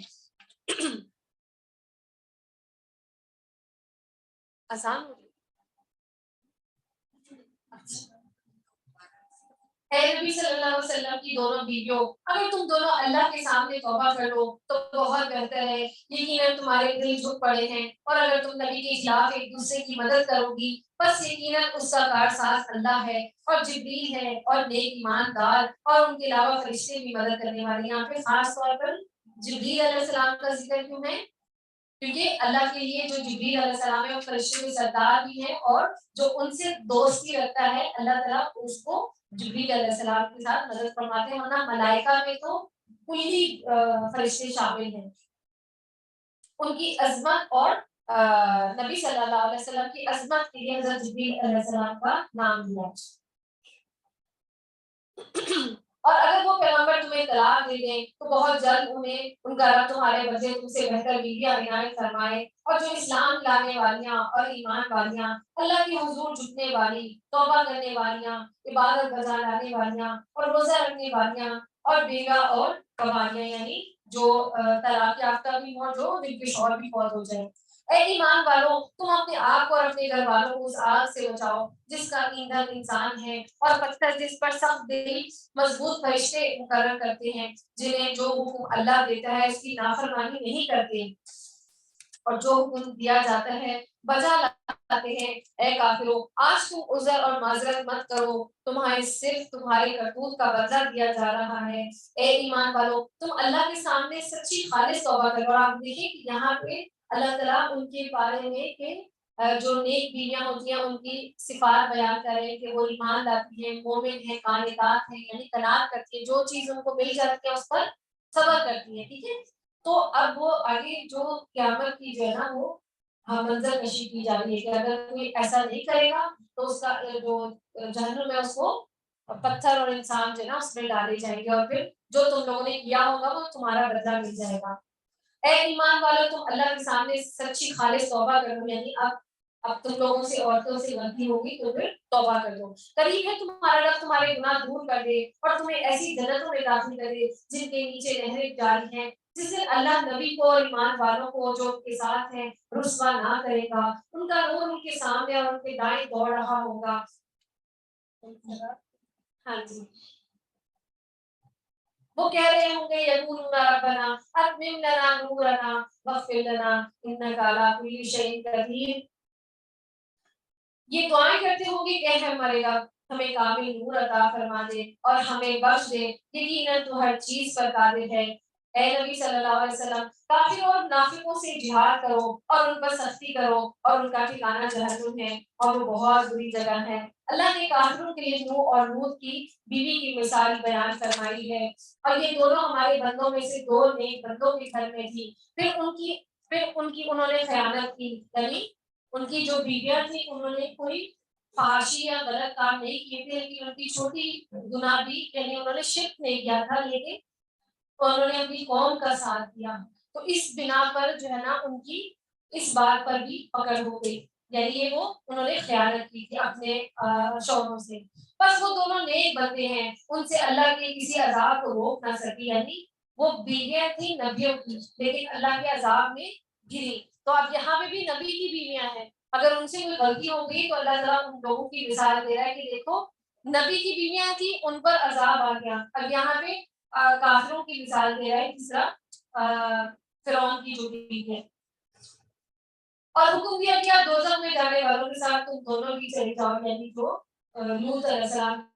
آسان ہو اے نبی صلی اللہ علیہ وسلم کی دونوں بیویوں اگر تم دونوں اللہ کے سامنے توبہ کر لو تو بہت بہتر ہے. یقیناً تمہارے دل جھک پڑے ہیں اور اگر تم نبی کے خلاف ایک دوسرے کی مدد کرو گی بس یقیناً اس کا کارساز اللہ ہے اور جبریل ہے اور نیک ایماندار اور ان کے علاوہ فرشتے بھی مدد کرنے والے. یہاں پہ خاص طور پر جبریل علیہ السلام کا ذکر کیوں ہے؟ کیونکہ اللہ کے لیے جو جبریل علیہ السلام ہے وہ فرشتے کے سردار بھی ہیں اور جو ان سے دوستی رکھتا ہے اللہ تعالیٰ اس کو جبریل علیہ السلام کے ساتھ مدد فرماتے ہیں. ورنہ ملائکہ میں تو کلی فرشتے شامل ہیں. ان کی عظمت اور نبی صلی اللہ علیہ وسلم کی عظمت کے لیے حضرت جبریل علیہ السلام کا نام دیا. اور اگر وہ پیغمبر تمہیں طلاق دے دیں تو بہت جلد انہیں ان کا رب تمہارے بدلے تم سے بہتر بیویاں عنایت فرمائے. اور جو اسلام لانے والیاں اور ایمان والیاں اللہ کے حضور جھکنے والی توبہ کرنے والیاں عبادت بجا لانے والیاں اور روزہ رکھنے والیاں اور بیگا اور قواریاں یعنی جو طلاق یافتہ بھی ہوں جو جن کے شوہر بھی فوت ہو جائے. اے ایمان والو تم اپنے آپ کو اور اپنے گھر والوں کو اس آگ سے بچاؤ جس کا ایندھن انسان ہے اور پتھر جس پر سخت دل مضبوط فرشتے مقرر کرتے ہیں جنہیں جو حکم اللہ دیتا ہے اس کی نافرمانی نہیں کرتے. اور جو حکم دیا جاتا ہے بجا لاتے ہیں۔ اے کافروں آج تم عذر اور معذرت مت کرو، تمہارے صرف تمہارے کرتوت کا بدلہ دیا جا رہا ہے۔ اے ایمان والو تم اللہ کے سامنے سچی خالص توبہ کرو۔ اور آپ دیکھیں کہ یہاں پہ اللہ تعالیٰ ان کے بارے میں کہ جو نیک بیویاں ہوتی ہیں ان کی صفات بیان کریں کہ وہ ایمان لاتی ہیں، مومن ہیں، قانتات ہیں، یعنی قناعت کرتی ہیں، جو چیز ان کو مل جاتی ہے اس پر صبر کرتی ہیں، ٹھیک ہے۔ تو اب وہ آگے جو قیامت کی جو ہے نا وہ منظر کشی کی جا رہی ہے کہ اگر کوئی ایسا نہیں کرے گا تو اس کا جو جہنم ہے اس کو پتھر اور انسان جو ہے نا اس میں ڈالے جائیں گے، اور پھر جو تم لوگوں نے کیا ہوگا وہ تمہارا بدلہ مل جائے گا۔ اے ایمان والو تم اللہ کے سامنے سچی خالص توبہ کرو، یعنی اب تم لوگوں سے عورتوں سے غلطی ہوگی تو پھر توبہ کر دو۔ قریب ہے تمہارا رب تمہارے گناہ دور کر دے اور تمہیں ایسی جنتوں میں داخل کرے جن کے نیچے نہریں جاری ہیں، جس سے اللہ نبی کو اور ایمان والوں کو جو ان کے ساتھ ہیں رسوا نہ کرے گا، ان کا نور ان کے سامنے اور ان کے دائیں دوڑ رہا ہوگا۔ ہاں جی، وہ کہہ رہے ہوں گے یقولون ربنا اتمم لنا نورنا واغفر لنا انک علی کل شیء قدیر، یہ دعائیں کرتے ہوں گے کہ ہمارے رب ہمیں کامل نور عطا فرما دے اور ہمیں بخش دے، یقیناً تو ہر چیز پر قادر ہے۔ اے نبی صلی اللہ علیہ وسلم کافروں اور منافقوں سے جہاد کرو اور ان پر سختی کرو، اور ان کا ٹھکانہ جہنم ہے اور وہ بہت بری جگہ ہے۔ اللہ نے کافروں کے لیے نوح اور لوط کی بیوی کی مثال بیان فرمائی ہے، اور یہ دونوں ہمارے بندوں میں سے دو نیک بندوں کے گھر میں تھی، پھر ان کی انہوں نے خیانت کی، یعنی ان کی جو بیویاں تھیں انہوں نے کوئی فحاشی یا غلط کام نہیں کیے تھے، لیکن ان کی چھوٹی گناہ بھی، یعنی انہوں نے شرک نہیں کیا تھا لیکن انہوں نے اپنی قوم کا ساتھ دیا، تو اس بنا پر جو ہے نا ان کی اس بات پر بھی پکڑ ہو گئی، یعنی یہ وہ انہوں نے خیانت کی تھی اپنے شوہروں سے۔ بس وہ دونوں نیک بندے ہیں، ان سے اللہ کے کسی عذاب کو روک نہ سکی، یعنی وہ بیویاں تھیں نبیوں کی لیکن اللہ کے عذاب میں گری۔ تو اب یہاں پہ بھی نبی کی بیویاں ہیں، اگر ان سے کوئی غلطی ہو گئی تو اللہ تعالیٰ ان لوگوں کی مثال دے رہا ہے کہ دیکھو نبی کی بیویاں تھیں ان پر عذاب آ گیا، اب یہاں پہ کافروں کی مثال دے رہا ہے تیسرا فرعون کی جو بیوی ہے، اور حکم دیا کہ آپ دوزخ میں جانے والوں کے ساتھ تم دونوں بھی چلے جاؤ، یعنی جو لوط علیہ السلام